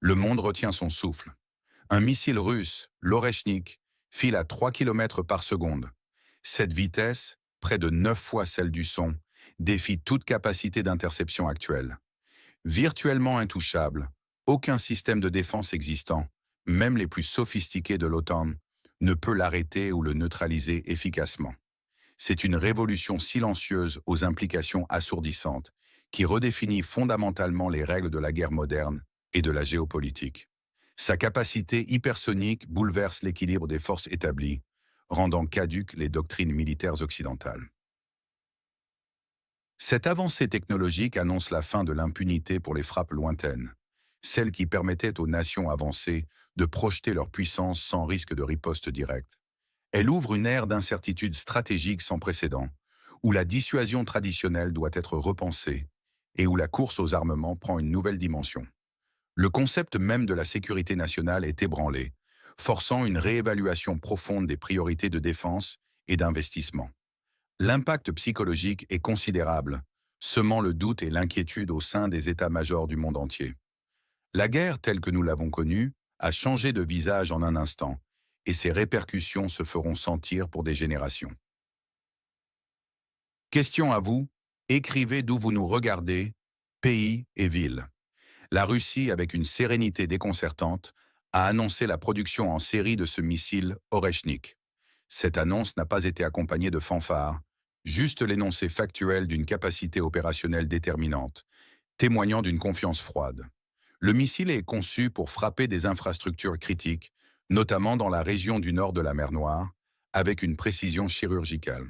Le monde retient son souffle. Un missile russe, l'Oreshnik, file à 3 km par seconde. Cette vitesse, près de 9 fois celle du son, défie toute capacité d'interception actuelle. Virtuellement intouchable, aucun système de défense existant, même les plus sophistiqués de l'OTAN, ne peut l'arrêter ou le neutraliser efficacement. C'est une révolution silencieuse aux implications assourdissantes, qui redéfinit fondamentalement les règles de la guerre moderne et de la géopolitique. Sa capacité hypersonique bouleverse l'équilibre des forces établies, rendant caduques les doctrines militaires occidentales. Cette avancée technologique annonce la fin de l'impunité pour les frappes lointaines, celles qui permettaient aux nations avancées de projeter leur puissance sans risque de riposte directe. Elle ouvre une ère d'incertitude stratégique sans précédent, où la dissuasion traditionnelle doit être repensée et où la course aux armements prend une nouvelle dimension. Le concept même de la sécurité nationale est ébranlé, forçant une réévaluation profonde des priorités de défense et d'investissement. L'impact psychologique est considérable, semant le doute et l'inquiétude au sein des états-majors du monde entier. La guerre telle que nous l'avons connue a changé de visage en un instant, et ses répercussions se feront sentir pour des générations. Question à vous, écrivez d'où vous nous regardez, pays et ville. La Russie, avec une sérénité déconcertante, a annoncé la production en série de ce missile Oreshnik. Cette annonce n'a pas été accompagnée de fanfares, juste l'énoncé factuel d'une capacité opérationnelle déterminante, témoignant d'une confiance froide. Le missile est conçu pour frapper des infrastructures critiques, notamment dans la région du nord de la mer Noire, avec une précision chirurgicale.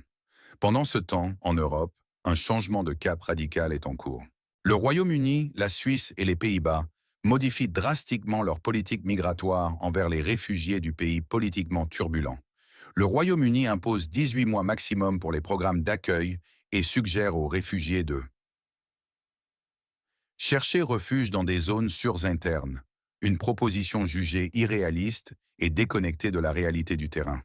Pendant ce temps, en Europe, un changement de cap radical est en cours. Le Royaume-Uni, la Suisse et les Pays-Bas modifient drastiquement leur politique migratoire envers les réfugiés du pays politiquement turbulent. Le Royaume-Uni impose 18 mois maximum pour les programmes d'accueil et suggère aux réfugiés de chercher refuge dans des zones sûres internes, une proposition jugée irréaliste et déconnectée de la réalité du terrain.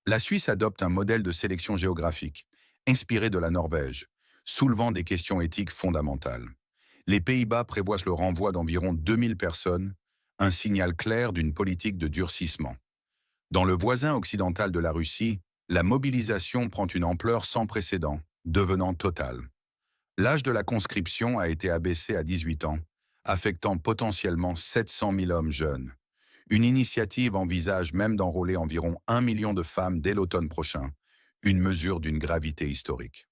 La Suisse adopte un modèle de sélection géographique, inspiré de la Norvège, soulevant des questions éthiques fondamentales. Les Pays-Bas prévoient le renvoi d'environ 2000 personnes, un signal clair d'une politique de durcissement. Dans le voisin occidental de la Russie, la mobilisation prend une ampleur sans précédent, devenant totale. L'âge de la conscription a été abaissé à 18 ans, affectant potentiellement 700 000 hommes jeunes. Une initiative envisage même d'enrôler environ 1 million de femmes dès l'automne prochain, une mesure d'une gravité historique.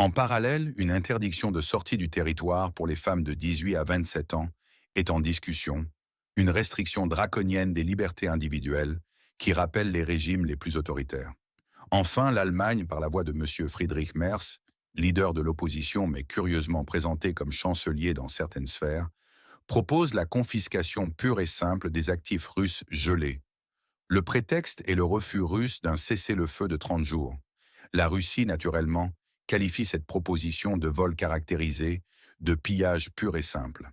En parallèle, une interdiction de sortie du territoire pour les femmes de 18 à 27 ans est en discussion, une restriction draconienne des libertés individuelles qui rappelle les régimes les plus autoritaires. Enfin, l'Allemagne, par la voix de M. Friedrich Merz, leader de l'opposition mais curieusement présenté comme chancelier dans certaines sphères, propose la confiscation pure et simple des actifs russes gelés. Le prétexte est le refus russe d'un cessez-le-feu de 30 jours. La Russie, naturellement, qualifie cette proposition de vol caractérisé, de pillage pur et simple.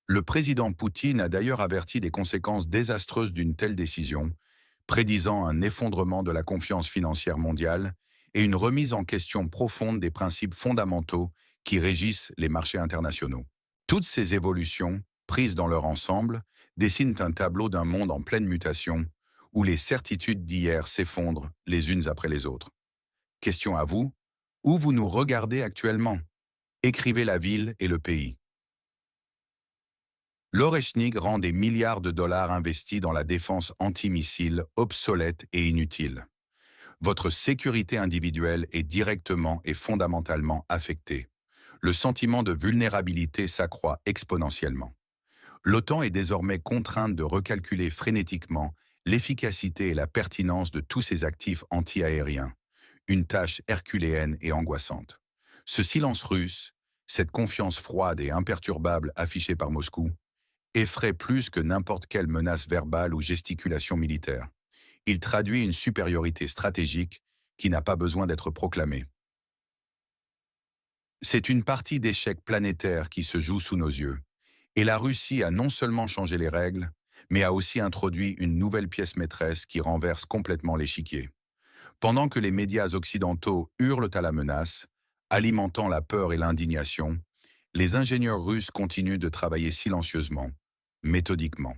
Le président Poutine a d'ailleurs averti des conséquences désastreuses d'une telle décision, prédisant un effondrement de la confiance financière mondiale et une remise en question profonde des principes fondamentaux qui régissent les marchés internationaux. Toutes ces évolutions, prises dans leur ensemble, dessinent un tableau d'un monde en pleine mutation, où les certitudes d'hier s'effondrent les unes après les autres. Question à vous, où vous nous regardez actuellement? Écrivez la ville et le pays. L'Oreshnik rend des milliards de dollars investis dans la défense antimissile obsolète et inutile. Votre sécurité individuelle est directement et fondamentalement affectée. Le sentiment de vulnérabilité s'accroît exponentiellement. L'OTAN est désormais contrainte de recalculer frénétiquement l'efficacité et la pertinence de tous ses actifs anti-aériens, une tâche herculéenne et angoissante. Ce silence russe, cette confiance froide et imperturbable affichée par Moscou, effraie plus que n'importe quelle menace verbale ou gesticulation militaire. Il traduit une supériorité stratégique qui n'a pas besoin d'être proclamée. C'est une partie d'échec planétaire qui se joue sous nos yeux, et la Russie a non seulement changé les règles, mais a aussi introduit une nouvelle pièce maîtresse qui renverse complètement l'échiquier. Pendant que les médias occidentaux hurlent à la menace, alimentant la peur et l'indignation, Les ingénieurs russes continuent de travailler silencieusement, méthodiquement.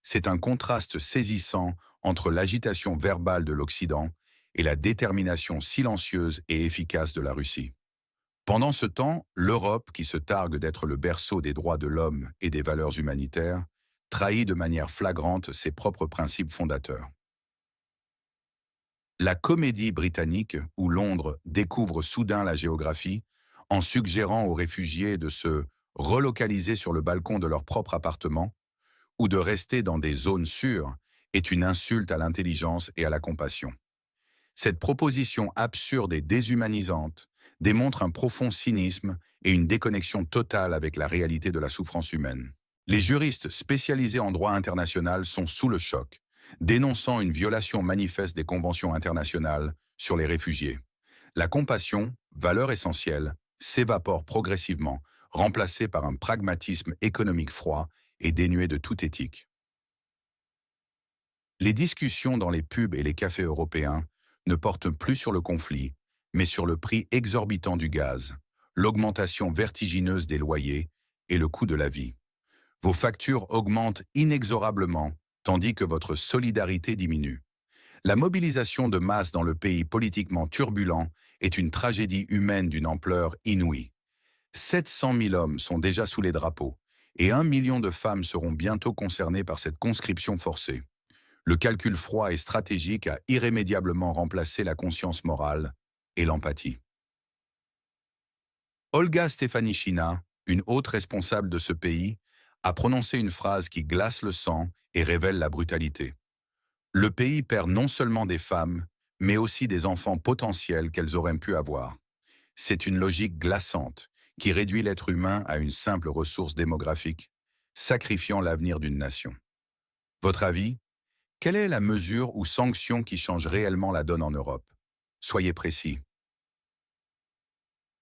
C'est un contraste saisissant entre l'agitation verbale de l'Occident et la détermination silencieuse et efficace de la Russie. Pendant ce temps, l'Europe, qui se targue d'être le berceau des droits de l'homme et des valeurs humanitaires, trahit de manière flagrante ses propres principes fondateurs. La comédie britannique, où Londres découvre soudain la géographie, en suggérant aux réfugiés de se relocaliser sur le balcon de leur propre appartement, ou de rester dans des zones sûres, est une insulte à l'intelligence et à la compassion. Cette proposition absurde et déshumanisante démontre un profond cynisme et une déconnexion totale avec la réalité de la souffrance humaine. Les juristes spécialisés en droit international sont sous le choc, dénonçant une violation manifeste des conventions internationales sur les réfugiés. La compassion, valeur essentielle, s'évapore progressivement, remplacée par un pragmatisme économique froid et dénué de toute éthique. Les discussions dans les pubs et les cafés européens ne portent plus sur le conflit, mais sur le prix exorbitant du gaz, l'augmentation vertigineuse des loyers et le coût de la vie. Vos factures augmentent inexorablement, tandis que votre solidarité diminue. La mobilisation de masse dans le pays politiquement turbulent est une tragédie humaine d'une ampleur inouïe. 700 000 hommes sont déjà sous les drapeaux, et 1 million de femmes seront bientôt concernées par cette conscription forcée. Le calcul froid et stratégique a irrémédiablement remplacé la conscience morale et l'empathie. Olga Stefanishyna, une haute responsable de ce pays, a prononcé une phrase qui glace le sang et révèle la brutalité. Le pays perd non seulement des femmes, mais aussi des enfants potentiels qu'elles auraient pu avoir. C'est une logique glaçante qui réduit l'être humain à une simple ressource démographique, sacrifiant l'avenir d'une nation. Votre avis? Quelle est la mesure ou sanction qui change réellement la donne en Europe? Soyez précis.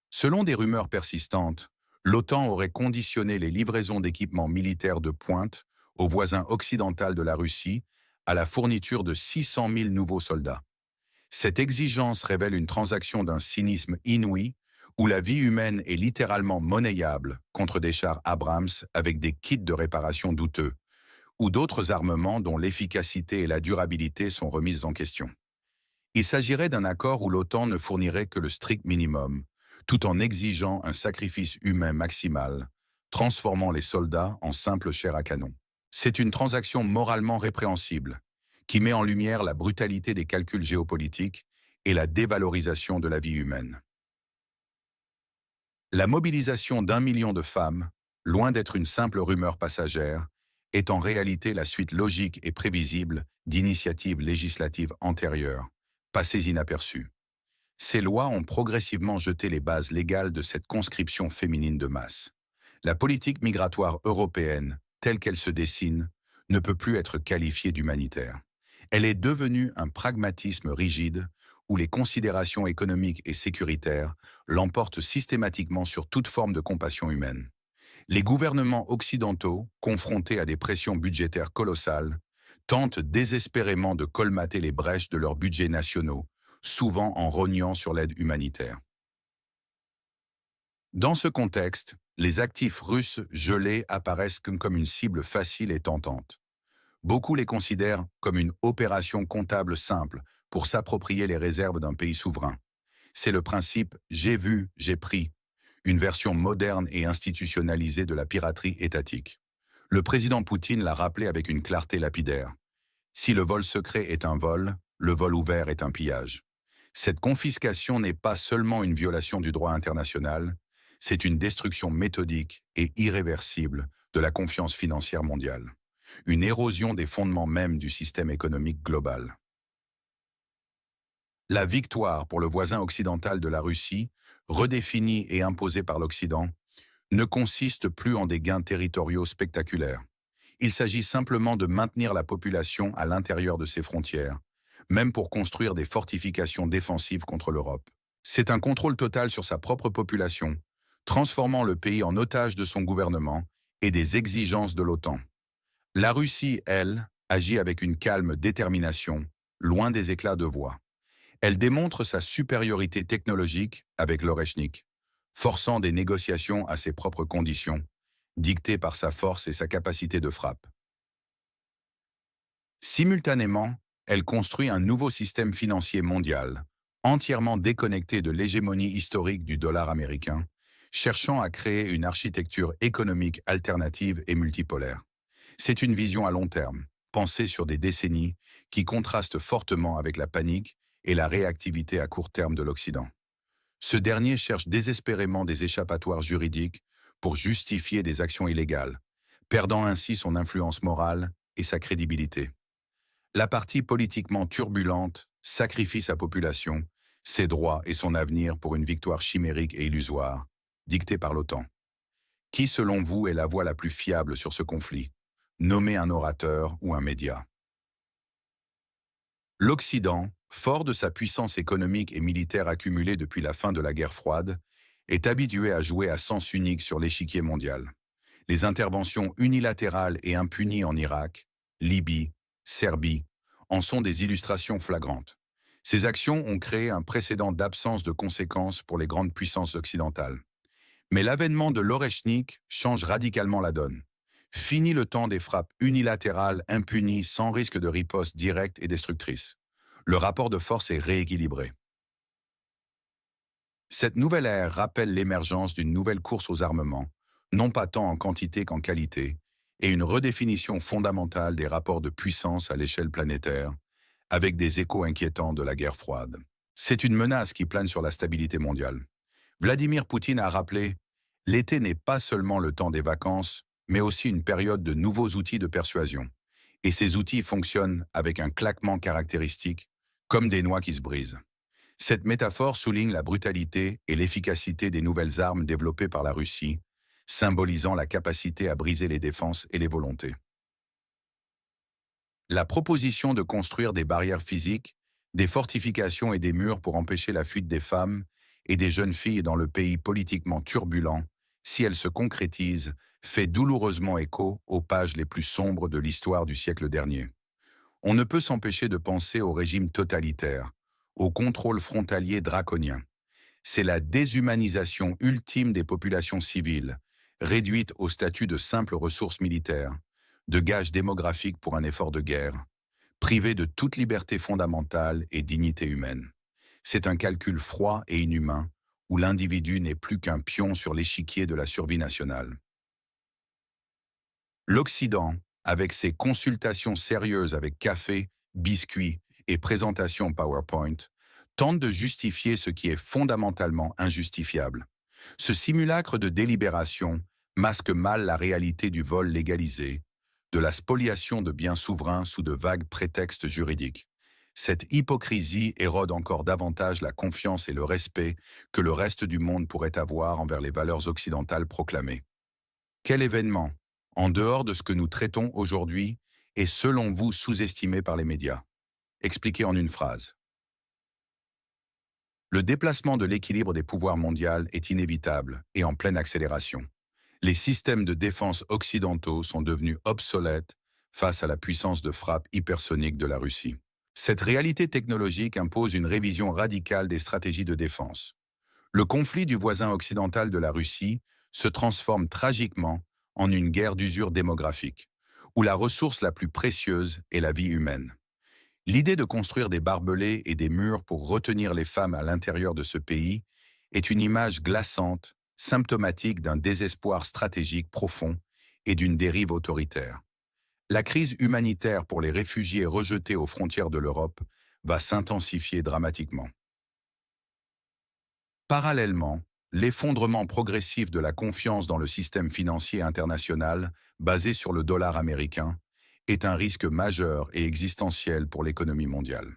Selon des rumeurs persistantes, l'OTAN aurait conditionné les livraisons d'équipements militaires de pointe au voisin occidental de la Russie à la fourniture de 600 000 nouveaux soldats. Cette exigence révèle une transaction d'un cynisme inouï où la vie humaine est littéralement monnayable contre des chars Abrams avec des kits de réparation douteux, ou d'autres armements dont l'efficacité et la durabilité sont remises en question. Il s'agirait d'un accord où l'OTAN ne fournirait que le strict minimum, tout en exigeant un sacrifice humain maximal, transformant les soldats en simple chair à canon. C'est une transaction moralement répréhensible, qui met en lumière la brutalité des calculs géopolitiques et la dévalorisation de la vie humaine. La mobilisation d'1 million de femmes, loin d'être une simple rumeur passagère, est en réalité la suite logique et prévisible d'initiatives législatives antérieures, passées inaperçues. Ces lois ont progressivement jeté les bases légales de cette conscription féminine de masse. La politique migratoire européenne, telle qu'elle se dessine, ne peut plus être qualifiée d'humanitaire. Elle est devenue un pragmatisme rigide où les considérations économiques et sécuritaires l'emportent systématiquement sur toute forme de compassion humaine. Les gouvernements occidentaux, confrontés à des pressions budgétaires colossales, tentent désespérément de colmater les brèches de leurs budgets nationaux, souvent en rognant sur l'aide humanitaire. Dans ce contexte, les actifs russes gelés apparaissent comme une cible facile et tentante. Beaucoup les considèrent comme une opération comptable simple pour s'approprier les réserves d'un pays souverain. C'est le principe « j'ai vu, j'ai pris », une version moderne et institutionnalisée de la piraterie étatique. Le président Poutine l'a rappelé avec une clarté lapidaire. Si le vol secret est un vol, le vol ouvert est un pillage. Cette confiscation n'est pas seulement une violation du droit international, c'est une destruction méthodique et irréversible de la confiance financière mondiale. Une érosion des fondements mêmes du système économique global. La victoire pour le voisin occidental de la Russie, redéfinie et imposée par l'Occident, ne consiste plus en des gains territoriaux spectaculaires. Il s'agit simplement de maintenir la population à l'intérieur de ses frontières, même pour construire des fortifications défensives contre l'Europe. C'est un contrôle total sur sa propre population, transformant le pays en otage de son gouvernement et des exigences de l'OTAN. La Russie, elle, agit avec une calme détermination, loin des éclats de voix. Elle démontre sa supériorité technologique avec l'Oreshnik, forçant des négociations à ses propres conditions, dictées par sa force et sa capacité de frappe. Simultanément, elle construit un nouveau système financier mondial, entièrement déconnecté de l'hégémonie historique du dollar américain, cherchant à créer une architecture économique alternative et multipolaire. C'est une vision à long terme, pensée sur des décennies, qui contraste fortement avec la panique et la réactivité à court terme de l'Occident. Ce dernier cherche désespérément des échappatoires juridiques pour justifier des actions illégales, perdant ainsi son influence morale et sa crédibilité. La partie politiquement turbulente sacrifie sa population, ses droits et son avenir pour une victoire chimérique et illusoire, dictée par l'OTAN. Qui, selon vous, est la voix la plus fiable sur ce conflit? Nommez un orateur ou un média. L'Occident, fort de sa puissance économique et militaire accumulée depuis la fin de la guerre froide, est habitué à jouer à sens unique sur l'échiquier mondial. Les interventions unilatérales et impunies en Irak, Libye, Serbie, en sont des illustrations flagrantes. Ces actions ont créé un précédent d'absence de conséquences pour les grandes puissances occidentales. Mais l'avènement de l'Oreshnik change radicalement la donne. Fini le temps des frappes unilatérales impunies sans risque de riposte directe et destructrice. Le rapport de force est rééquilibré. Cette nouvelle ère rappelle l'émergence d'une nouvelle course aux armements, non pas tant en quantité qu'en qualité, et une redéfinition fondamentale des rapports de puissance à l'échelle planétaire, avec des échos inquiétants de la guerre froide. C'est une menace qui plane sur la stabilité mondiale. Vladimir Poutine a rappelé « L'été n'est pas seulement le temps des vacances, mais aussi une période de nouveaux outils de persuasion. Et ces outils fonctionnent avec un claquement caractéristique, comme des noix qui se brisent. » Cette métaphore souligne la brutalité et l'efficacité des nouvelles armes développées par la Russie, symbolisant la capacité à briser les défenses et les volontés. La proposition de construire des barrières physiques, des fortifications et des murs pour empêcher la fuite des femmes et des jeunes filles dans le pays politiquement turbulent, si elle se concrétise, fait douloureusement écho aux pages les plus sombres de l'histoire du siècle dernier. On ne peut s'empêcher de penser au régime totalitaire, au contrôle frontalier draconien. C'est la déshumanisation ultime des populations civiles, réduites au statut de simples ressources militaires, de gages démographiques pour un effort de guerre, privées de toute liberté fondamentale et dignité humaine. C'est un calcul froid et inhumain, où l'individu n'est plus qu'un pion sur l'échiquier de la survie nationale. L'Occident, avec ses consultations sérieuses avec café, biscuits et présentations PowerPoint, tente de justifier ce qui est fondamentalement injustifiable. Ce simulacre de délibération masque mal la réalité du vol légalisé, de la spoliation de biens souverains sous de vagues prétextes juridiques. Cette hypocrisie érode encore davantage la confiance et le respect que le reste du monde pourrait avoir envers les valeurs occidentales proclamées. Quel événement, en dehors de ce que nous traitons aujourd'hui, est selon vous sous-estimé par les médias? Expliquez en une phrase. Le déplacement de l'équilibre des pouvoirs mondiaux est inévitable et en pleine accélération. Les systèmes de défense occidentaux sont devenus obsolètes face à la puissance de frappe hypersonique de la Russie. Cette réalité technologique impose une révision radicale des stratégies de défense. Le conflit du voisin occidental de la Russie se transforme tragiquement en une guerre d'usure démographique, où la ressource la plus précieuse est la vie humaine. L'idée de construire des barbelés et des murs pour retenir les femmes à l'intérieur de ce pays est une image glaçante, symptomatique d'un désespoir stratégique profond et d'une dérive autoritaire. La crise humanitaire pour les réfugiés rejetés aux frontières de l'Europe va s'intensifier dramatiquement. Parallèlement, l'effondrement progressif de la confiance dans le système financier international, basé sur le dollar américain, est un risque majeur et existentiel pour l'économie mondiale.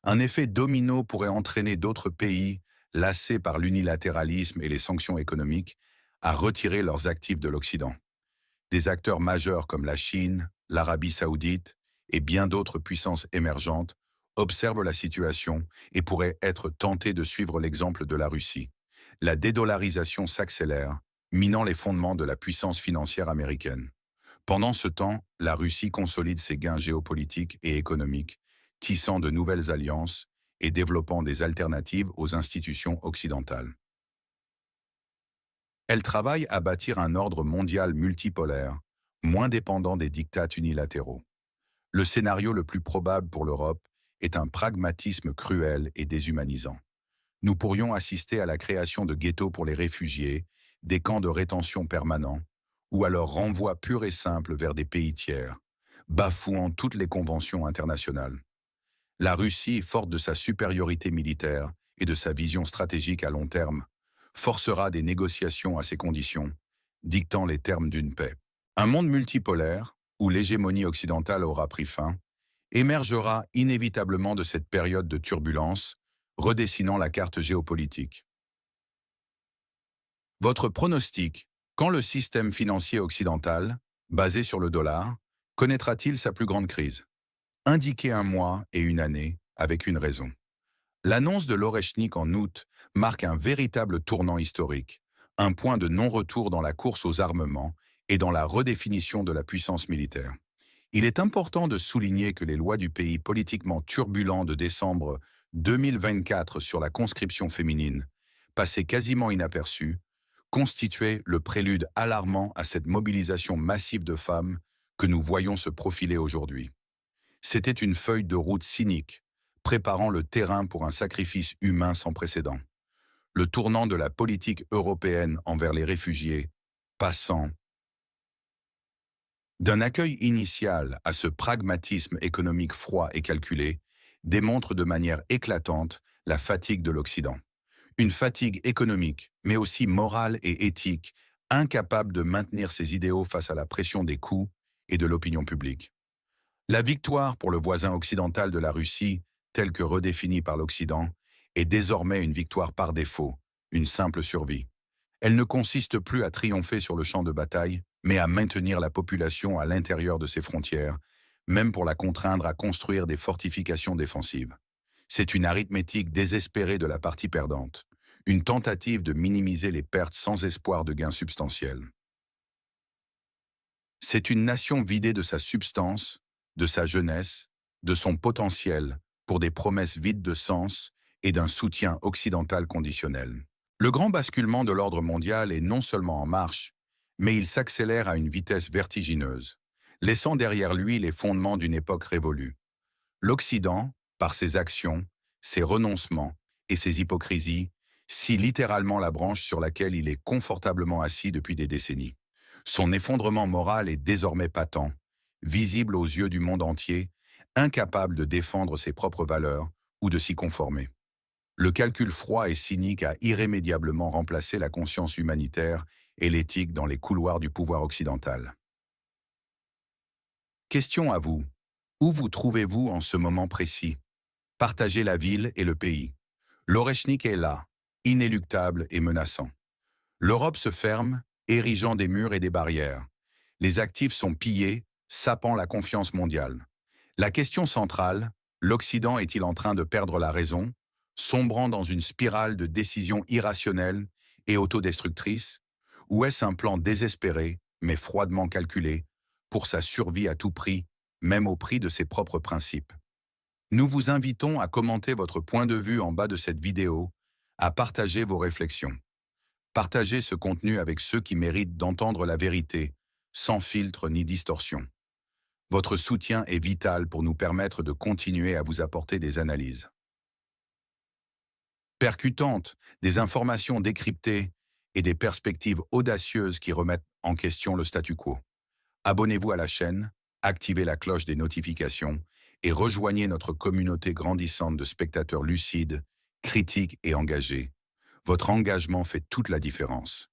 Un effet domino pourrait entraîner d'autres pays, lassés par l'unilatéralisme et les sanctions économiques, à retirer leurs actifs de l'Occident. Des acteurs majeurs comme la Chine, l'Arabie saoudite et bien d'autres puissances émergentes observent la situation et pourraient être tentés de suivre l'exemple de la Russie. La dédollarisation s'accélère, minant les fondements de la puissance financière américaine. Pendant ce temps, la Russie consolide ses gains géopolitiques et économiques, tissant de nouvelles alliances et développant des alternatives aux institutions occidentales. Elle travaille à bâtir un ordre mondial multipolaire, moins dépendant des diktats unilatéraux. Le scénario le plus probable pour l'Europe est un pragmatisme cruel et déshumanisant. Nous pourrions assister à la création de ghettos pour les réfugiés, des camps de rétention permanents, ou à leur renvoi pur et simple vers des pays tiers, bafouant toutes les conventions internationales. La Russie, forte de sa supériorité militaire et de sa vision stratégique à long terme, forcera des négociations à ces conditions, dictant les termes d'une paix. Un monde multipolaire, où l'hégémonie occidentale aura pris fin, émergera inévitablement de cette période de turbulence, redessinant la carte géopolitique. Votre pronostic, quand le système financier occidental, basé sur le dollar, connaîtra-t-il sa plus grande crise? Indiquez un mois et une année, avec une raison. L'annonce de l'Oreschnik en août marque un véritable tournant historique, un point de non-retour dans la course aux armements et dans la redéfinition de la puissance militaire. Il est important de souligner que les lois du pays politiquement turbulent de décembre 2024 sur la conscription féminine, passées quasiment inaperçues, constituaient le prélude alarmant à cette mobilisation massive de femmes que nous voyons se profiler aujourd'hui. C'était une feuille de route cynique, préparant le terrain pour un sacrifice humain sans précédent. Le tournant de la politique européenne envers les réfugiés, passant d'un accueil initial à ce pragmatisme économique froid et calculé, démontre de manière éclatante la fatigue de l'Occident. Une fatigue économique, mais aussi morale et éthique, incapable de maintenir ses idéaux face à la pression des coûts et de l'opinion publique. La victoire pour le voisin occidental de la Russie, telle que redéfinie par l'Occident, est désormais une victoire par défaut, une simple survie. Elle ne consiste plus à triompher sur le champ de bataille, mais à maintenir la population à l'intérieur de ses frontières, même pour la contraindre à construire des fortifications défensives. C'est une arithmétique désespérée de la partie perdante, une tentative de minimiser les pertes sans espoir de gains substantiels. C'est une nation vidée de sa substance, de sa jeunesse, de son potentiel, pour des promesses vides de sens et d'un soutien occidental conditionnel. Le grand basculement de l'ordre mondial est non seulement en marche, mais il s'accélère à une vitesse vertigineuse, laissant derrière lui les fondements d'une époque révolue. L'Occident, par ses actions, ses renoncements et ses hypocrisies, scie littéralement la branche sur laquelle il est confortablement assis depuis des décennies. Son effondrement moral est désormais patent, visible aux yeux du monde entier, incapable de défendre ses propres valeurs ou de s'y conformer. Le calcul froid et cynique a irrémédiablement remplacé la conscience humanitaire et l'éthique dans les couloirs du pouvoir occidental. Question à vous. Où vous trouvez-vous en ce moment précis? Partagez la ville et le pays. L'Oreschnik est là, inéluctable et menaçant. L'Europe se ferme, érigeant des murs et des barrières. Les actifs sont pillés, sapant la confiance mondiale. La question centrale, l'Occident est-il en train de perdre la raison, sombrant dans une spirale de décisions irrationnelles et autodestructrices, ou est-ce un plan désespéré, mais froidement calculé, pour sa survie à tout prix, même au prix de ses propres principes? Nous vous invitons à commenter votre point de vue en bas de cette vidéo, à partager vos réflexions. Partagez ce contenu avec ceux qui méritent d'entendre la vérité, sans filtre ni distorsion. Votre soutien est vital pour nous permettre de continuer à vous apporter des analyses percutantes, des informations décryptées et des perspectives audacieuses qui remettent en question le statu quo. Abonnez-vous à la chaîne, activez la cloche des notifications et rejoignez notre communauté grandissante de spectateurs lucides, critiques et engagés. Votre engagement fait toute la différence.